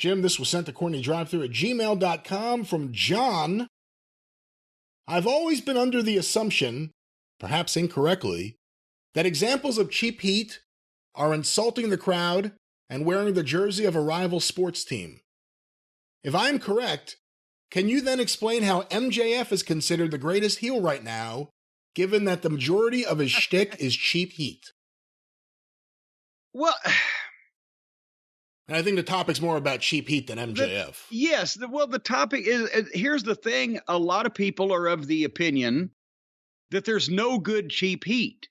Jim, this was sent to CornyDriveThru at gmail.com from John. I've always been under the assumption, perhaps incorrectly, that examples of cheap heat are insulting the crowd and wearing the jersey of a rival sports team. If I'm correct, can you then explain how MJF is considered the greatest heel right now, given that the majority of his shtick is cheap heat? Well, and I think the topic's more about cheap heat than MJF. Yes. The topic is, here's the thing. A lot of people are of the opinion that there's no good cheap heat.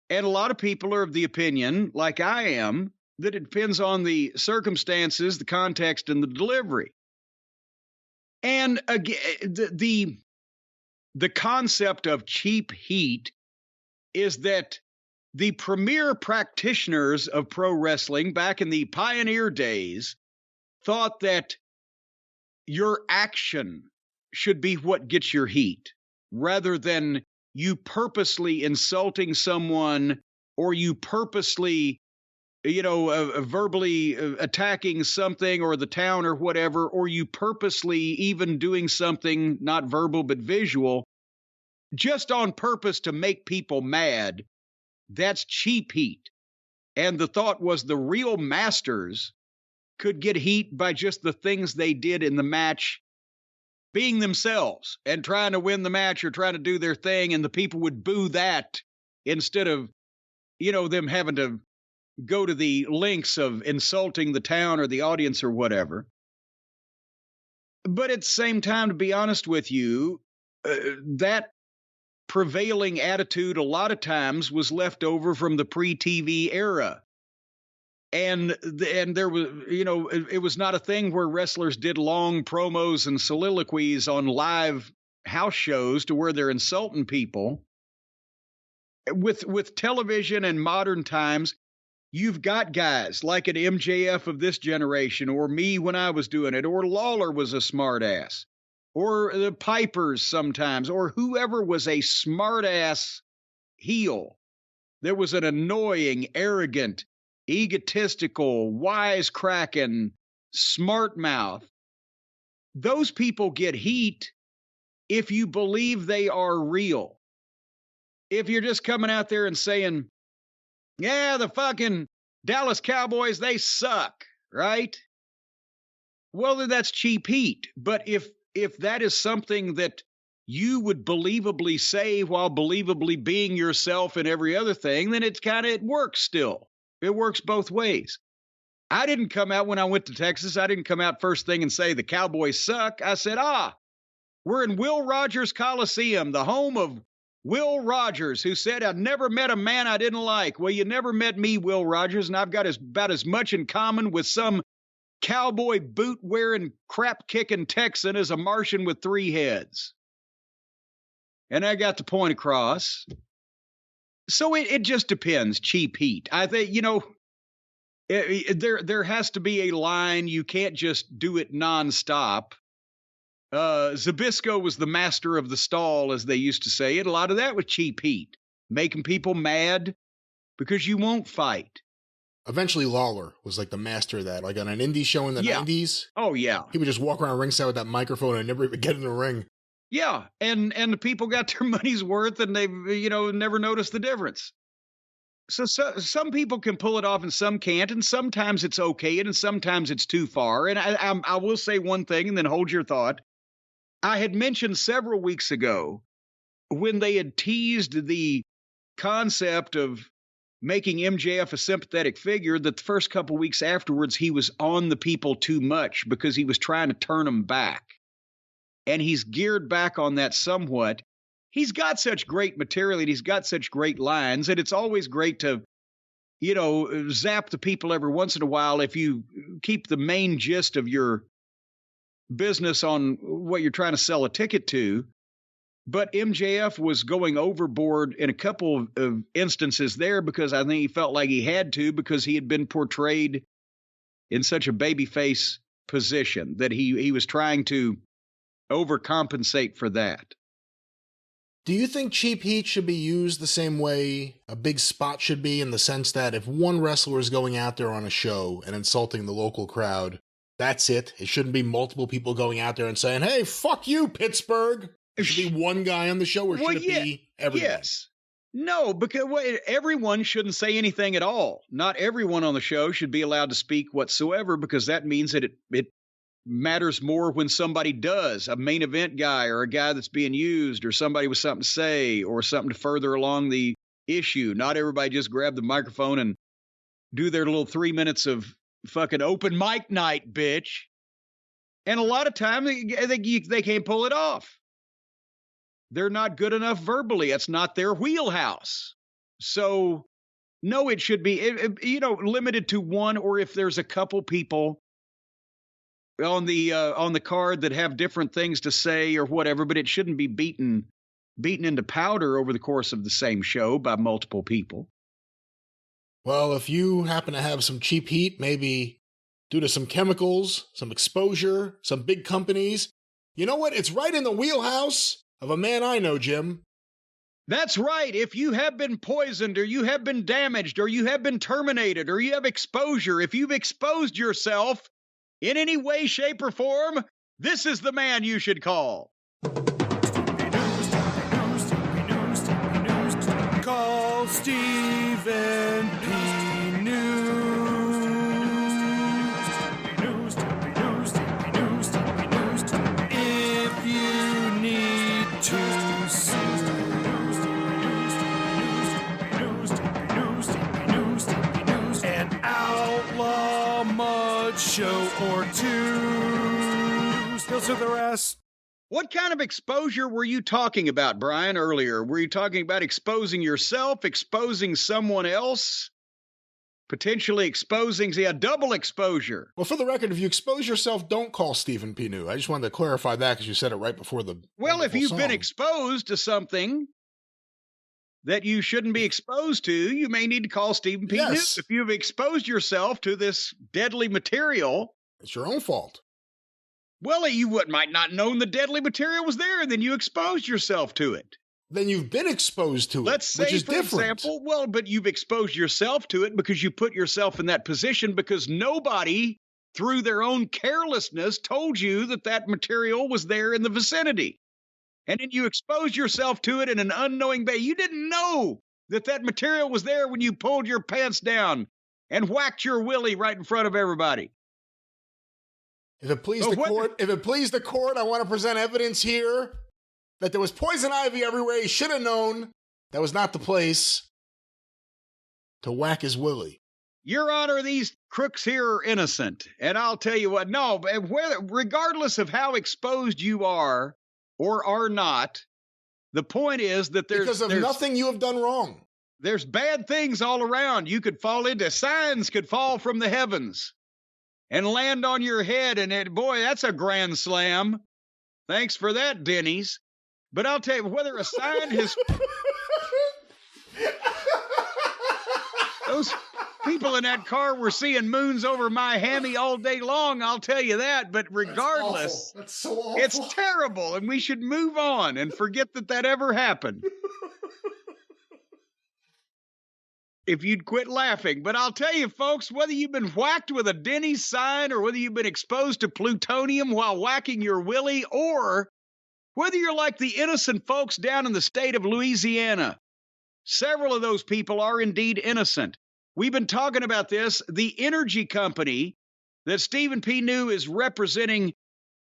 And a lot of people are of the opinion, like I am, that it depends on the circumstances, the context, and the delivery. And again, the concept of cheap heat is that the premier practitioners of pro wrestling back in the pioneer days thought that your action should be what gets your heat, rather than you purposely insulting someone or you purposely, verbally attacking something or the town or whatever, or you purposely even doing something not verbal but visual, just on purpose to make people mad. That's cheap heat. And the thought was the real masters could get heat by just the things they did in the match, being themselves and trying to win the match or trying to do their thing. And the people would boo that instead of, them having to go to the lengths of insulting the town or the audience or whatever. But at the same time, to be honest with you, that prevailing attitude a lot of times was left over from the pre-TV era. And there was, it was not a thing where wrestlers did long promos and soliloquies on live house shows to where they're insulting people. With television and modern times, you've got guys like an MJF of this generation, or me when I was doing it, or Lawler was a smartass, or the Pipers sometimes, or whoever was a smartass heel. There was an annoying, arrogant, egotistical, wisecracking, smart mouth. Those people get heat if you believe they are real. If you're just coming out there and saying, yeah, the fucking Dallas Cowboys, they suck, right? Well, then that's cheap heat. But if that is something that you would believably say while believably being yourself and every other thing, then it works still. It works both ways. I didn't come out when I went to Texas. I didn't come out first thing and say the Cowboys suck. I said, we're in Will Rogers Coliseum, the home of Will Rogers, who said, I'd never met a man I didn't like. Well, you never met me, Will Rogers, and I've got about as much in common with some cowboy boot-wearing, crap-kicking Texan as a Martian with 3 heads. And I got the point across. So it just depends, cheap heat. I think, there has to be a line. You can't just do it nonstop. Zbyszko was the master of the stall, as they used to say it. A lot of that was cheap heat, making people mad because you won't fight. Eventually, Lawler was like the master of that. Like on an indie show in the 90s. Oh, yeah. He would just walk around ringside with that microphone and never even get in the ring. Yeah, and the people got their money's worth, and they've, never noticed the difference. So some people can pull it off and some can't, and sometimes it's okay, and sometimes it's too far. And I will say one thing and then hold your thought. I had mentioned several weeks ago when they had teased the concept of making MJF a sympathetic figure that the first couple weeks afterwards he was on the people too much because he was trying to turn them back. And he's geared back on that somewhat. He's got such great material and he's got such great lines, and it's always great to, zap the people every once in a while if you keep the main gist of your business on what you're trying to sell a ticket to. But MJF was going overboard in a couple of instances there because I think he felt like he had to, because he had been portrayed in such a babyface position that he was trying to overcompensate for that. Do you think cheap heat should be used the same way a big spot should be, in the sense that if one wrestler is going out there on a show and insulting the local crowd, That's it. It shouldn't be multiple people going out there and saying, hey, fuck you, Pittsburgh. It should be one guy on the show, or should it be everyone? Yes. No, because everyone shouldn't say anything at all. Not everyone on the show should be allowed to speak whatsoever, because that means that it matters more when somebody does, a main event guy or a guy that's being used or somebody with something to say or something to further along the issue. Not everybody just grab the microphone and do their little 3 minutes of fucking open mic night, bitch. And a lot of time they can't pull it off. They're not good enough verbally. It's not their wheelhouse. So, no, it should be, limited to one, or if there's a couple people on the card that have different things to say or whatever, but it shouldn't be beaten into powder over the course of the same show by multiple people. Well, if you happen to have some cheap heat, maybe due to some chemicals, some exposure, some big companies, you know what? It's right in the wheelhouse of a man I know, Jim. That's right. If you have been poisoned, or you have been damaged, or you have been terminated, or you have exposure, if you've exposed yourself in any way, shape, or form, this is the man you should call. Call Stephen P. If you need to sue. An outlaw mud show or two. Still to the rest. What kind of exposure were you talking about, Brian, earlier? Were you talking about exposing yourself, exposing someone else, potentially exposing, a double exposure? Well, for the record, if you expose yourself, don't call Stephen P. New. I just wanted to clarify that because you said it right before the Well, if you've song. been exposed to something that you shouldn't be exposed to, you may need to call Stephen P. Yes. New. If you've exposed yourself to this deadly material, It's your own fault. well, you might not have known the deadly material was there, and then you exposed yourself to it. Then you've been exposed to it, Let's say, which is for different. example, well, but you've exposed yourself to it because you put yourself in that position because nobody, through their own carelessness, told you that that material was there in the vicinity. And then you exposed yourself to it in an unknowing way. You didn't know that that material was there when you pulled your pants down and whacked your willy right in front of everybody. If it please the court, I want to present evidence here that there was poison ivy everywhere. He should have known that was not the place to whack his willy. Your Honor, these crooks here are innocent. And I'll tell you what, no, regardless of how exposed you are or are not, the point is that there's nothing you have done wrong. There's bad things all around. You could fall into, signs could fall from the heavens and land on your head, and boy, that's a grand slam. Thanks for that, Denny's. But I'll tell you, whether a sign has... Those people in that car were seeing moons over my hammy all day long, I'll tell you that. But regardless, that's so awful. It's terrible, and we should move on and forget that ever happened. If you'd quit laughing. But I'll tell you, folks, whether you've been whacked with a Denny's sign or whether you've been exposed to plutonium while whacking your willy, or whether you're like the innocent folks down in the state of Louisiana, several of those people are indeed innocent. We've been talking about this. The energy company that Stephen P. New is representing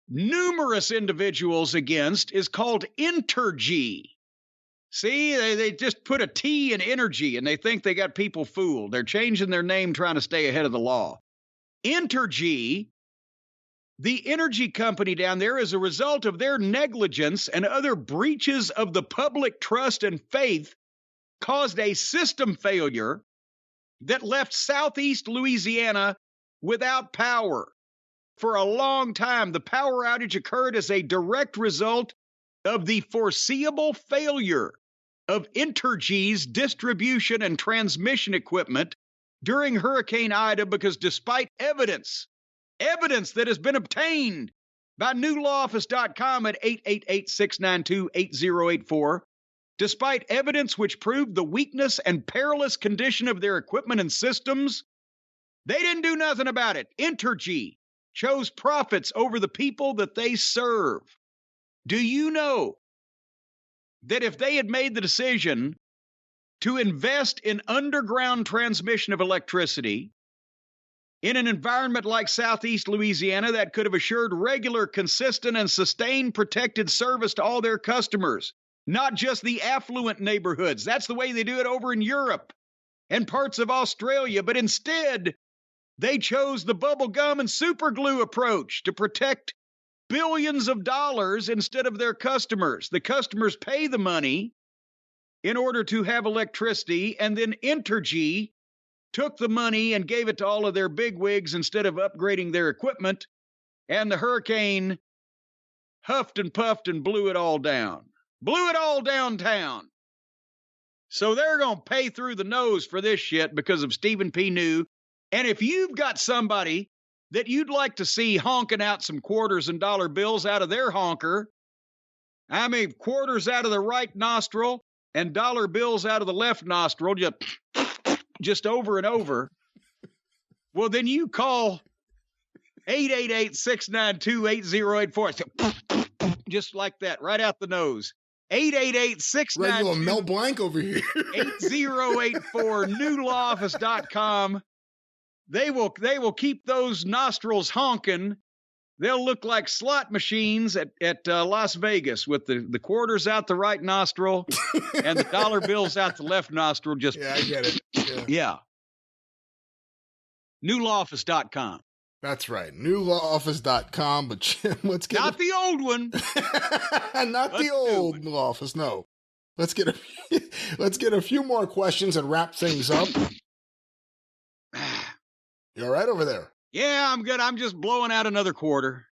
numerous individuals against is called Entergy. See, they just put a T in energy, and they think they got people fooled. They're changing their name, trying to stay ahead of the law. Entergy, the energy company down there, as a result of their negligence and other breaches of the public trust and faith, caused a system failure that left southeast Louisiana without power. For a long time, the power outage occurred as a direct result of the foreseeable failure of Entergy's distribution and transmission equipment during Hurricane Ida, because despite evidence that has been obtained by newlawoffice.com at 888-692-8084, despite evidence which proved the weakness and perilous condition of their equipment and systems, they didn't do nothing about it. Entergy chose profits over the people that they serve. Do you know that if they had made the decision to invest in underground transmission of electricity in an environment like Southeast Louisiana that could have assured regular, consistent, and sustained protected service to all their customers, not just the affluent neighborhoods? That's the way they do it over in Europe and parts of Australia. But instead, they chose the bubble gum and super glue approach to protect billions of dollars instead of their customers. The customers pay the money in order to have electricity, and then Entergy took the money and gave it to all of their bigwigs instead of upgrading their equipment, and the hurricane huffed and puffed and blew it all down. Blew it all downtown. So they're going to pay through the nose for this shit because of Stephen P. New. And if you've got somebody that you'd like to see honking out some quarters and dollar bills out of their honker, I mean quarters out of the right nostril and dollar bills out of the left nostril, just over and over, well, then you call 888-692-8084. Just like that, right out the nose. 888-692. Regular Mel Blanc over here. 8084, newlawoffice.com. They will keep those nostrils honking. They'll look like slot machines at Las Vegas with the quarters out the right nostril and the dollar bills out the left nostril. Just Yeah, I get it. yeah. Newlawoffice.com. That's right. Newlawoffice.com. But Jim, let's get Not the old one. Not the old New Office. No. Let's get a few more questions and wrap things up. You all right over there? Yeah, I'm good. I'm just blowing out another quarter.